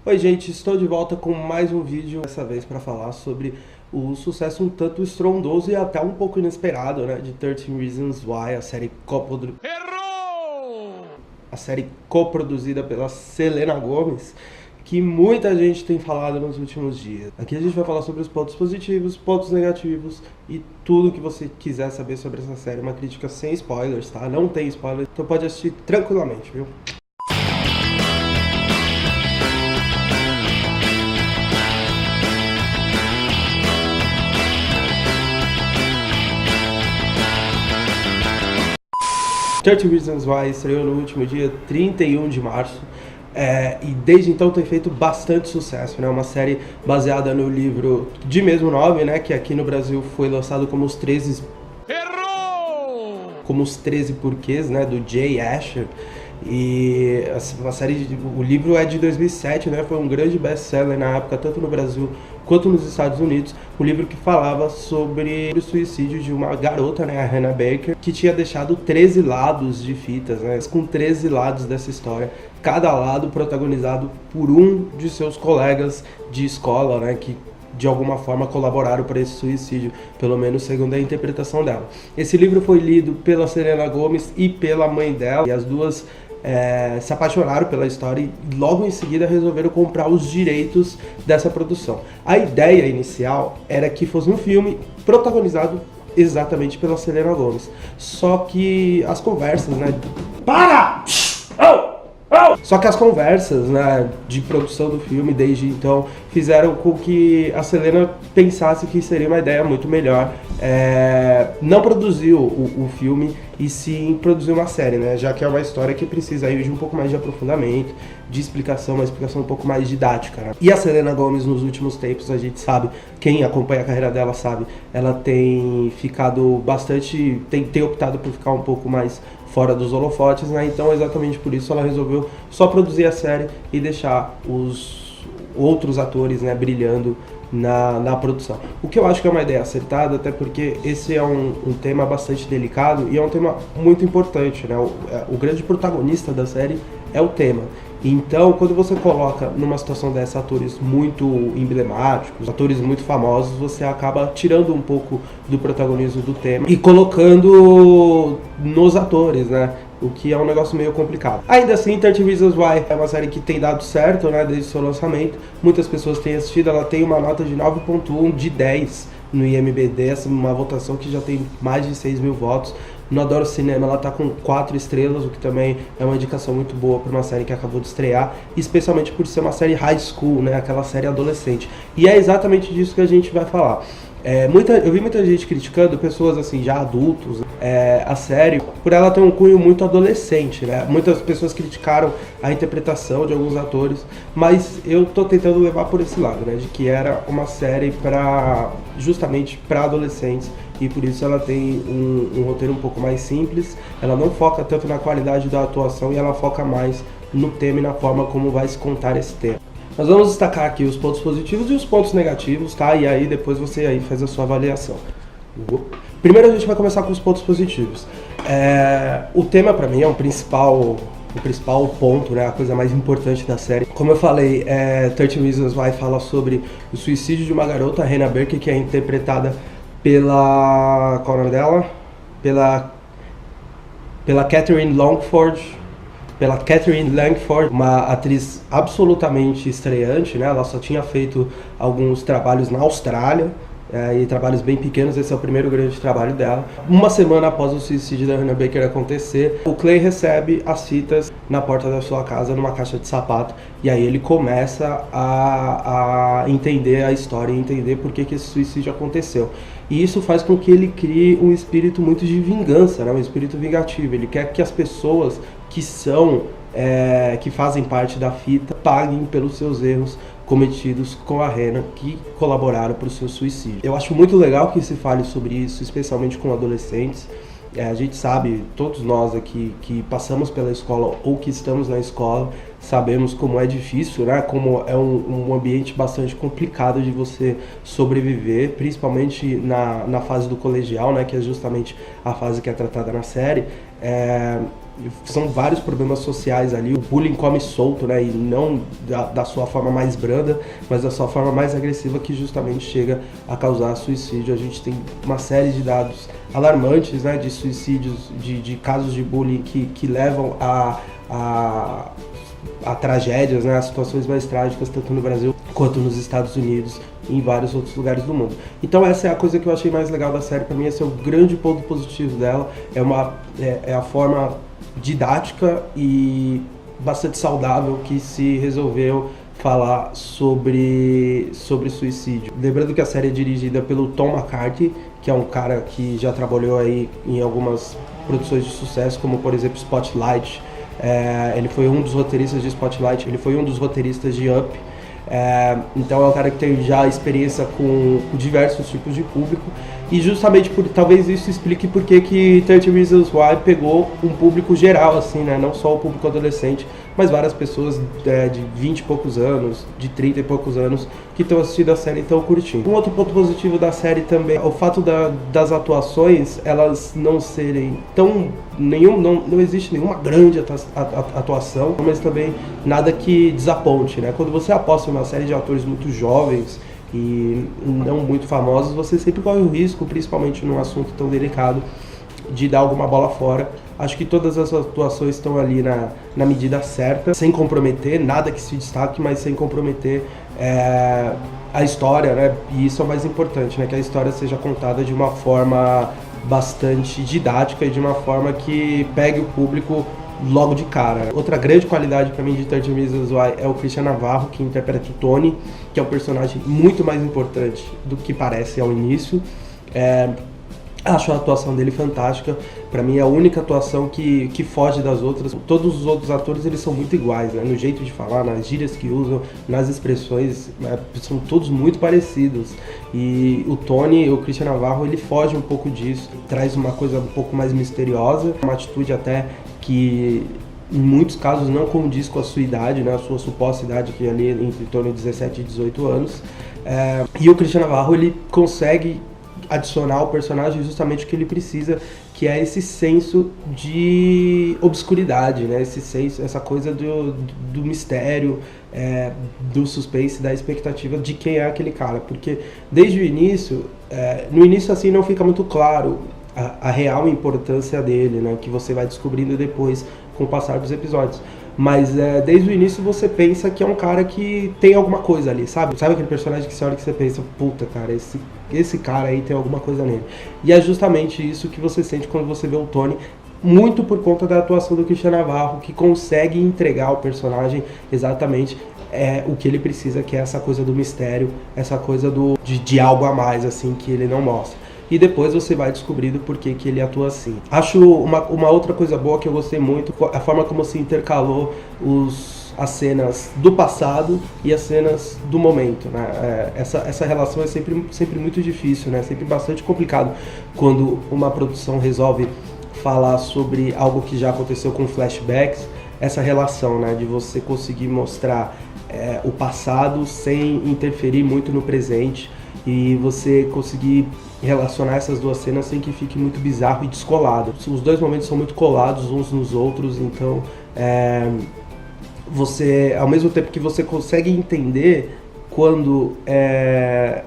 Oi gente, estou de volta com mais um vídeo, dessa vez para falar sobre o sucesso um tanto estrondoso e até um pouco inesperado, né, de 13 Reasons Why, a série coproduzida pela Selena Gomez, que muita gente tem falado nos últimos dias. Aqui a gente vai falar sobre os pontos positivos, pontos negativos e tudo que você quiser saber sobre essa série. Uma crítica sem spoilers, tá? Não tem spoilers, então pode assistir tranquilamente, viu? 13 Reasons Why estreou no último dia 31 de março e desde então tem feito bastante sucesso, né? Uma série baseada no livro de mesmo nome, né? Que aqui no Brasil foi lançado como os 13 Porquês, né? Do Jay Asher. E a série, o livro é de 2007, né? Foi um grande best-seller na época, tanto no Brasil quanto nos Estados Unidos. Um livro que falava sobre o suicídio de uma garota, né, a Hannah Baker, que tinha deixado 13 lados de fitas, né, com 13 lados dessa história, cada lado protagonizado por um de seus colegas de escola, né, que de alguma forma colaboraram para esse suicídio, pelo menos segundo a interpretação dela. Esse livro foi lido pela Selena Gomez e pela mãe dela, e as duas se apaixonaram pela história e logo em seguida resolveram comprar os direitos dessa produção. A ideia inicial era que fosse um filme protagonizado exatamente pela Selena Gomez. Só que as conversas, né? Para! Só que as conversas, né, de produção do filme desde então fizeram com que a Selena pensasse que seria uma ideia muito melhor não produzir o filme e sim produzir uma série, né, já que é uma história que precisa aí de um pouco mais de aprofundamento, de explicação, uma explicação um pouco mais didática, né? E a Selena Gomez nos últimos tempos, a gente sabe, quem acompanha a carreira dela sabe, ela tem ficado bastante, tem optado por ficar um pouco mais fora dos holofotes, né? Então exatamente por isso ela resolveu só produzir a série e deixar os outros atores, né, brilhando na produção. O que eu acho que é uma ideia acertada, até porque esse é um tema bastante delicado e é um tema muito importante, né? O grande protagonista da série é o tema. Então, quando você coloca numa situação dessa atores muito emblemáticos, atores muito famosos, você acaba tirando um pouco do protagonismo do tema e colocando nos atores, né? O que é um negócio meio complicado. Ainda assim, 13 Reasons Why é uma série que tem dado certo, né, desde o seu lançamento. Muitas pessoas têm assistido, ela tem uma nota de 9.1 de 10 no IMDb, uma votação que já tem mais de 6 mil votos. No Adoro Cinema ela tá com 4 estrelas, o que também é uma indicação muito boa para uma série que acabou de estrear, especialmente por ser uma série high school, né, aquela série adolescente. E é exatamente disso que a gente vai falar. Eu vi muita gente criticando, pessoas assim, já adultos, a série, por ela ter um cunho muito adolescente, né? Muitas pessoas criticaram a interpretação de alguns atores, mas eu tô tentando levar por esse lado, né? De que era uma série justamente para adolescentes, e por isso ela tem um roteiro um pouco mais simples, ela não foca tanto na qualidade da atuação e ela foca mais no tema e na forma como vai se contar esse tema. Nós vamos destacar aqui os pontos positivos e os pontos negativos, tá? E aí depois você aí faz a sua avaliação. Primeiro a gente vai começar com os pontos positivos. O tema pra mim é o principal ponto, né? A coisa mais importante da série. Como eu falei, 13 Reasons Why fala sobre o suicídio de uma garota, a Hannah Baker, que é interpretada pela... qual é o nome dela? Pela Catherine Langford, uma atriz absolutamente estreante, né? Ela só tinha feito alguns trabalhos na Austrália, e trabalhos bem pequenos. Esse é o primeiro grande trabalho dela. Uma semana após o suicídio da Hannah Baker acontecer, o Clay recebe as fitas na porta da sua casa numa caixa de sapato, e aí ele começa a entender a história e entender por que esse suicídio aconteceu. E isso faz com que ele crie um espírito muito de vingança, né? Um espírito vingativo. Ele quer que as pessoas que fazem parte da fita paguem pelos seus erros cometidos com a Hannah, que colaboraram para o seu suicídio. Eu acho muito legal que se fale sobre isso, especialmente com adolescentes. A gente sabe, todos nós aqui que passamos pela escola ou que estamos na escola, sabemos como é difícil, né? Como é um ambiente bastante complicado de você sobreviver, principalmente na fase do colegial, né? Que é justamente a fase que é tratada na série. são vários problemas sociais ali, o bullying come solto, né, e não da sua forma mais branda, mas da sua forma mais agressiva, que justamente chega a causar suicídio. A gente tem uma série de dados alarmantes, né, de suicídios, de casos de bullying que levam a tragédias, né, a situações mais trágicas, tanto no Brasil quanto nos Estados Unidos e em vários outros lugares do mundo. Então essa é a coisa que eu achei mais legal da série. Para mim esse é o grande ponto positivo dela, é a forma didática e bastante saudável que se resolveu falar sobre suicídio. Lembrando que a série é dirigida pelo Tom McCarthy, que é um cara que já trabalhou aí em algumas produções de sucesso, como por exemplo Spotlight. Ele foi um dos roteiristas de Spotlight, ele foi um dos roteiristas de Up. Então é um cara que tem já experiência com diversos tipos de público, e justamente talvez isso explique por que 30 Reasons Why pegou um público geral, assim, né? Não só o público adolescente, mas várias pessoas de 20 e poucos anos, de 30 e poucos anos, que estão assistindo a série e estão curtindo. Um outro ponto positivo da série também é o fato das atuações, elas não serem tão... Não existe nenhuma grande atuação, mas também nada que desaponte, né? Quando você aposta em uma série de atores muito jovens e não muito famosos, você sempre corre o risco, principalmente num assunto tão delicado, de dar alguma bola fora. Acho que todas as atuações estão ali na medida certa, sem comprometer, nada que se destaque, mas sem comprometer a história, né? E isso é o mais importante, né? Que a história seja contada de uma forma bastante didática e de uma forma que pegue o público logo de cara. Outra grande qualidade para mim de 30 Reasons Why é o Christian Navarro, que interpreta o Tony, que é um personagem muito mais importante do que parece ao início. Acho a atuação dele fantástica. Para mim é a única atuação que foge das outras. Todos os outros atores, eles são muito iguais, né? No jeito de falar, nas gírias que usam, nas expressões, né? São todos muito parecidos. E o Tony, o Christian Navarro, ele foge um pouco disso, traz uma coisa um pouco mais misteriosa, uma atitude até que em muitos casos não condiz com a sua idade, né? A sua suposta idade, que é ali entre torno de 17 e 18 anos. E o Christian Navarro, ele consegue adicionar ao personagem justamente o que ele precisa, que é esse senso de obscuridade, né? Esse senso, essa coisa do mistério, do suspense, da expectativa de quem é aquele cara, porque desde o início, no início assim não fica muito claro a real importância dele, né? Que você vai descobrindo depois com o passar dos episódios. Mas desde o início você pensa que é um cara que tem alguma coisa ali, sabe? Sabe aquele personagem que você olha que você pensa, puta, cara, esse cara aí tem alguma coisa nele. E é justamente isso que você sente quando você vê o Tony, muito por conta da atuação do Christian Navarro, que consegue entregar ao personagem exatamente o que ele precisa, que é essa coisa do mistério, essa coisa de algo a mais, assim, que ele não mostra. E depois você vai descobrindo por que ele atua assim. Acho uma outra coisa boa que eu gostei muito, a forma como se intercalou as cenas do passado e as cenas do momento, né? Essa relação é sempre muito difícil, né? Sempre bastante complicado quando uma produção resolve falar sobre algo que já aconteceu com flashbacks, essa relação, né? De você conseguir mostrar o passado sem interferir muito no presente, e você conseguir relacionar essas duas cenas sem que fique muito bizarro e descolado. Os dois momentos são muito colados uns nos outros, então você, ao mesmo tempo que você consegue entender quando é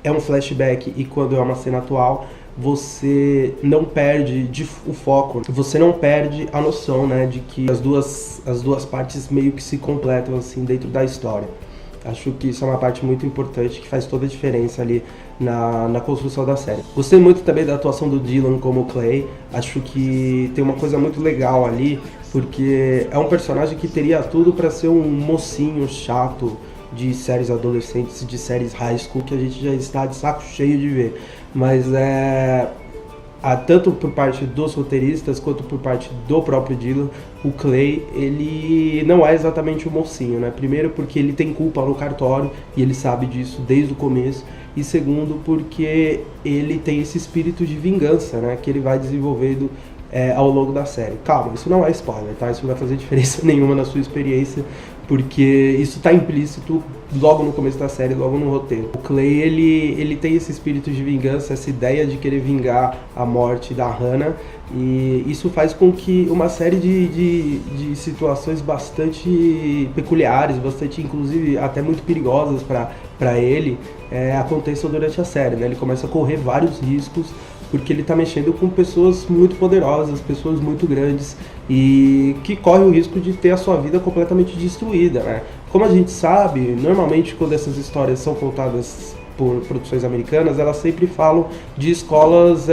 um flashback e quando é uma cena atual, você não perde o foco, você não perde a noção, né, de que as duas partes meio que se completam assim dentro da história. Acho que isso é uma parte muito importante, que faz toda a diferença ali na construção da série. Gostei muito também da atuação do Dylan como Clay. Acho que tem uma coisa muito legal ali, porque é um personagem que teria tudo para ser um mocinho chato de séries adolescentes, de séries high school, que a gente já está de saco cheio de ver. Mas tanto por parte dos roteiristas quanto por parte do próprio Dylan, o Clay, ele não é exatamente um mocinho, né? Primeiro porque ele tem culpa no cartório e ele sabe disso desde o começo, e segundo porque ele tem esse espírito de vingança, né? Que ele vai desenvolvendo ao longo da série. Calma, isso não é spoiler, tá? Isso não vai fazer diferença nenhuma na sua experiência, porque isso está implícito logo no começo da série, logo no roteiro. O Clay, ele tem esse espírito de vingança, essa ideia de querer vingar a morte da Hannah, e isso faz com que uma série de situações bastante peculiares, bastante, inclusive, até muito perigosas para ele, aconteçam durante a série, né? Ele começa a correr vários riscos, porque ele está mexendo com pessoas muito poderosas, pessoas muito grandes, e que correm o risco de ter a sua vida completamente destruída, né? Como a gente sabe, normalmente quando essas histórias são contadas por produções americanas, elas sempre falam de escolas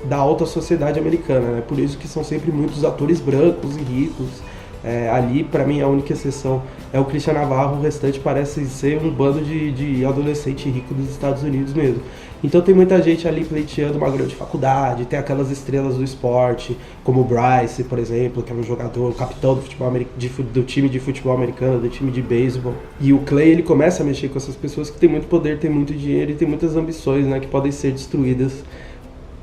da alta sociedade americana, né? Por isso que são sempre muitos atores brancos e ricos. Ali, para mim, a única exceção é o Christian Navarro, o restante parece ser um bando de adolescente rico dos Estados Unidos mesmo. Então tem muita gente ali pleiteando uma grande faculdade, tem aquelas estrelas do esporte, como o Bryce, por exemplo, que é um jogador, o capitão do time de futebol americano, do time de beisebol. E o Clay, ele começa a mexer com essas pessoas que têm muito poder, têm muito dinheiro e têm muitas ambições, né, que podem ser destruídas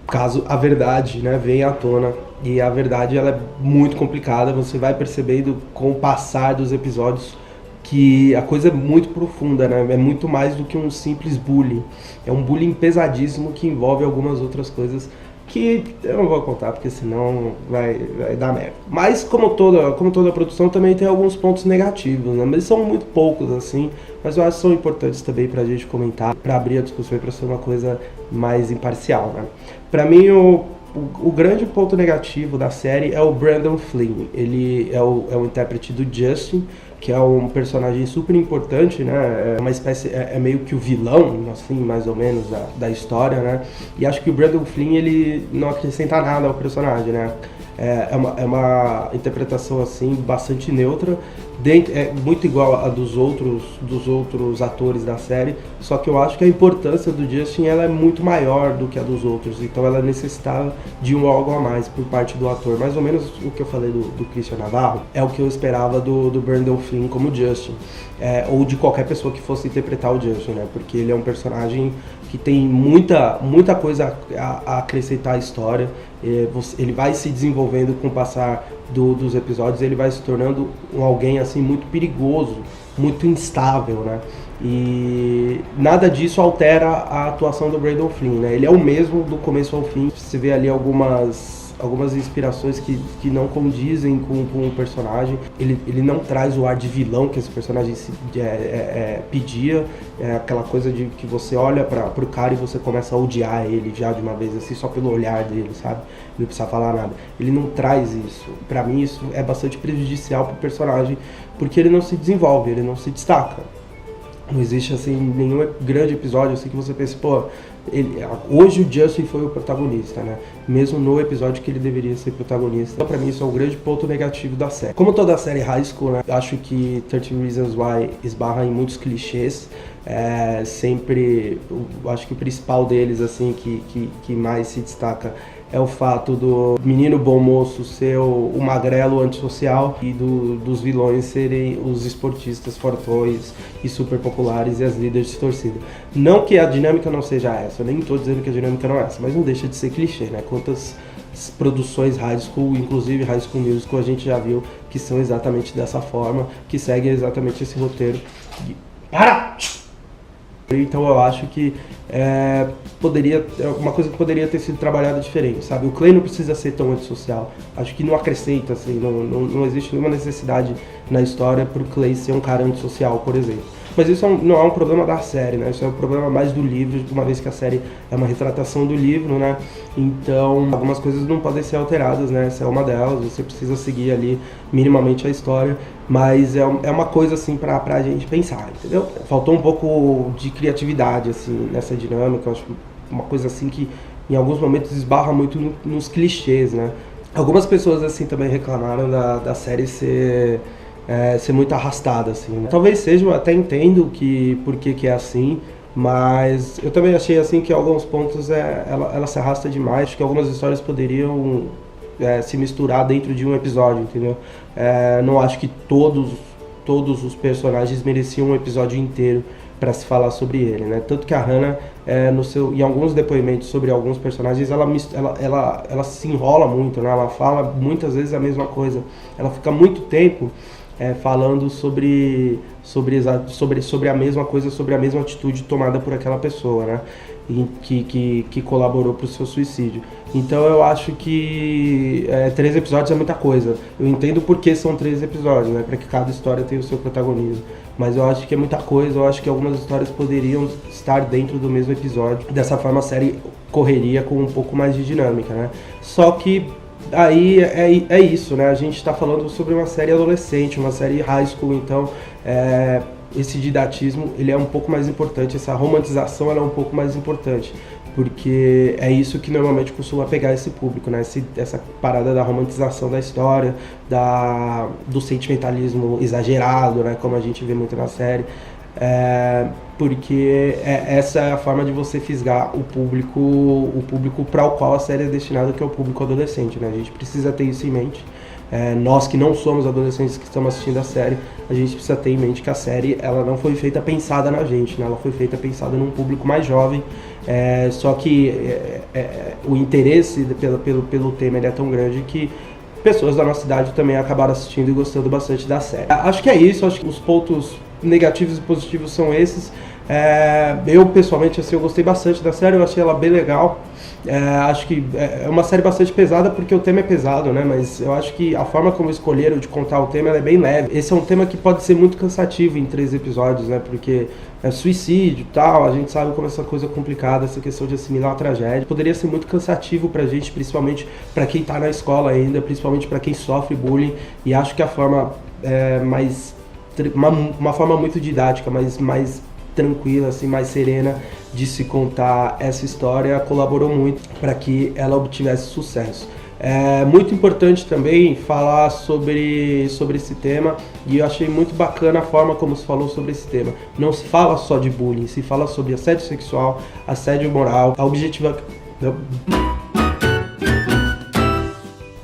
caso a verdade, né, venha à tona. E a verdade, ela é muito complicada, você vai percebendo com o passar dos episódios que a coisa é muito profunda, né? É muito mais do que um simples bullying. É um bullying pesadíssimo que envolve algumas outras coisas que eu não vou contar, porque senão vai dar merda. Mas como toda produção também tem alguns pontos negativos, né? Mas são muito poucos, assim, mas eu acho que são importantes também pra gente comentar, pra abrir a discussão e pra ser uma coisa mais imparcial, né? Pra mim, o grande ponto negativo da série é o Brandon Flynn. Ele é o intérprete do Justin, que é um personagem super importante, né? É uma espécie, é meio que o vilão, assim, mais ou menos, da história, né? E acho que o Brandon Flynn, ele não acrescenta nada ao personagem, né? É uma interpretação, assim, bastante neutra, é muito igual a dos outros atores da série, só que eu acho que a importância do Justin, ela é muito maior do que a dos outros, então ela necessitava de algo a mais por parte do ator. Mais ou menos o que eu falei do Christian Navarro é o que eu esperava do Brandon Flynn como Justin, ou de qualquer pessoa que fosse interpretar o Justin, né? Porque ele é um personagem que tem muita coisa a acrescentar à história. Ele vai se desenvolvendo com o passar dos episódios, ele vai se tornando alguém assim muito perigoso, muito instável, né? E nada disso altera a atuação do Brandon Flynn, né? Ele é o mesmo do começo ao fim. Você vê ali algumas inspirações que não condizem com o personagem. Ele não traz o ar de vilão que esse personagem pedia. É aquela coisa de que você olha pro cara e você começa a odiar ele já de uma vez, assim, só pelo olhar dele, sabe? Não precisa falar nada. Ele não traz isso. Pra mim, isso é bastante prejudicial pro personagem, porque ele não se desenvolve, ele não se destaca. Não existe, assim, nenhum grande episódio assim que você pense, pô, hoje o Justin foi o protagonista, né? Mesmo no episódio que ele deveria ser protagonista. Então, pra mim, isso é um grande ponto negativo da série. Como toda a série High School, né? Eu acho que 13 Reasons Why esbarra em muitos clichês. Acho que o principal deles, assim, que mais se destaca é o fato do menino bom moço ser o magrelo antissocial e dos vilões serem os esportistas fortões e super populares e as líderes de torcida. Não que a dinâmica não seja essa, eu nem estou dizendo que a dinâmica não é essa, mas não deixa de ser clichê, né? Quantas produções High School, inclusive High School Musical, a gente já viu que são exatamente dessa forma, que seguem exatamente esse roteiro. Para! Então eu acho que uma coisa que poderia ter sido trabalhada diferente, sabe? O Clay não precisa ser tão antissocial. Acho que não acrescenta, assim, não existe nenhuma necessidade na história pro Clay ser um cara antissocial, por exemplo. Mas isso não é um problema da série, né? Isso é um problema mais do livro, uma vez que a série é uma retratação do livro, né? Então, algumas coisas não podem ser alteradas, né? Essa é uma delas, você precisa seguir ali minimamente a história, mas é uma coisa, assim, pra gente pensar, entendeu? Faltou um pouco de criatividade, assim, nessa dinâmica. Eu acho uma coisa, assim, que em alguns momentos esbarra muito nos clichês, né? Algumas pessoas, assim, também reclamaram da série ser muito arrastada, assim, né? Talvez seja, eu até entendo por que é assim, mas eu também achei, assim, que em alguns pontos ela se arrasta demais. Acho que algumas histórias poderiam se misturar dentro de um episódio, entendeu? Não acho que todos os personagens mereciam um episódio inteiro para se falar sobre ele, né? Tanto que a Hannah, em alguns depoimentos sobre alguns personagens, ela se enrola muito, né? Ela fala muitas vezes a mesma coisa. Ela fica muito tempo falando sobre a mesma coisa, sobre a mesma atitude tomada por aquela pessoa, né? Que colaborou para o seu suicídio. Então eu acho que 3 episódios é muita coisa. Eu entendo por que são 3 episódios, né? Para que cada história tenha o seu protagonismo. Mas eu acho que é muita coisa, eu acho que algumas histórias poderiam estar dentro do mesmo episódio. Dessa forma a série correria com um pouco mais de dinâmica, né? Só que aí é isso, né? A gente está falando sobre uma série adolescente, uma série high school, então esse didatismo ele é um pouco mais importante, essa romantização ela é um pouco mais importante, porque é isso que normalmente costuma pegar esse público, né? Essa parada da romantização da história, do sentimentalismo exagerado, né? Como a gente vê muito na série. Porque essa é a forma de você fisgar o público para o qual a série é destinada, que é o público adolescente, né? A gente precisa ter isso em mente. Nós que não somos adolescentes que estamos assistindo a série, a gente precisa ter em mente que a série ela não foi feita pensada na gente, né? Ela foi feita pensada num público mais jovem, só que o interesse pelo tema ele é tão grande que pessoas da nossa idade também acabaram assistindo e gostando bastante da série. Acho que é isso, acho que os pontos negativos e positivos são esses. Eu pessoalmente assim, eu gostei bastante da série, eu achei ela bem legal. Acho que é uma série bastante pesada porque o tema é pesado, né? Mas eu acho que a forma como escolheram de contar o tema ela é bem leve. Esse é um tema que pode ser muito cansativo em 3 episódios, né? Porque suicídio e tal, a gente sabe como essa coisa é complicada, essa questão de assimilar uma tragédia. Poderia ser muito cansativo pra gente, principalmente pra quem tá na escola ainda, principalmente pra quem sofre bullying. E acho que a forma uma forma muito didática, mas mais tranquila, assim, mais serena de se contar essa história colaborou muito para que ela obtivesse sucesso. É muito importante também falar sobre esse tema, e eu achei muito bacana a forma como se falou sobre esse tema. Não se fala só de bullying, se fala sobre assédio sexual, assédio moral, a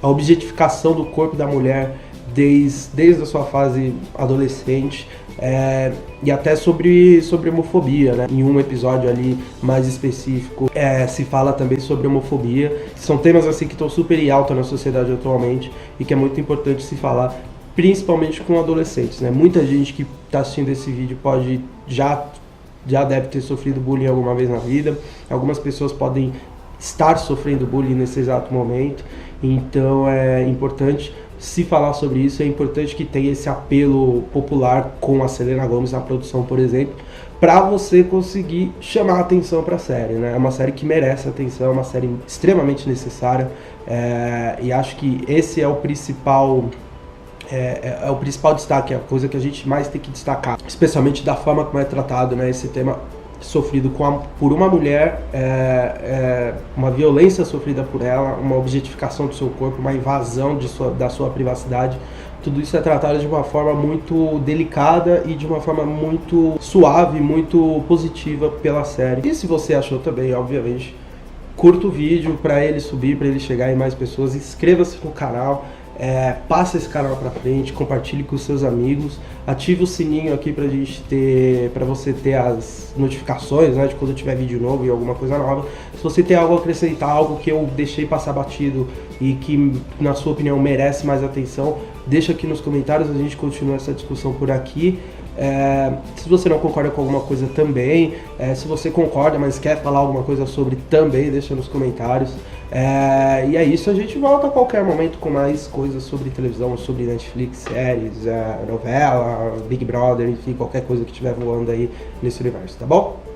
objetificação do corpo da mulher desde a sua fase adolescente, e até sobre homofobia, né? Em um episódio ali mais específico se fala também sobre homofobia. São temas assim que estão super em alta na sociedade atualmente e que é muito importante se falar, principalmente com adolescentes, né? Muita gente que está assistindo esse vídeo já deve ter sofrido bullying alguma vez na vida. Algumas pessoas podem estar sofrendo bullying nesse exato momento, então é importante se falar sobre isso. É importante que tenha esse apelo popular com a Selena Gomez na produção, por exemplo, para você conseguir chamar a atenção para a série, né? É uma série que merece atenção, é uma série extremamente necessária, e acho que esse é o principal destaque, é a coisa que a gente mais tem que destacar, especialmente da forma como é tratado, né, esse tema sofrido por uma mulher, uma violência sofrida por ela, uma objetificação do seu corpo, uma invasão da sua privacidade. Tudo isso é tratado de uma forma muito delicada e de uma forma muito suave, muito positiva pela série. E se você achou também, obviamente, curta o vídeo para ele subir, para ele chegar em mais pessoas, inscreva-se no canal, passa esse canal pra frente, compartilhe com os seus amigos, ative o sininho aqui para você ter as notificações, né, de quando tiver vídeo novo e alguma coisa nova. Se você tem algo a acrescentar, algo que eu deixei passar batido e que na sua opinião merece mais atenção, deixa aqui nos comentários, a gente continua essa discussão por aqui. Se você não concorda com alguma coisa também, se você concorda, mas quer falar alguma coisa sobre também, deixa nos comentários. E é isso, a gente volta a qualquer momento com mais coisas sobre televisão, sobre Netflix, séries, novela, Big Brother, enfim, qualquer coisa que estiver voando aí nesse universo, tá bom?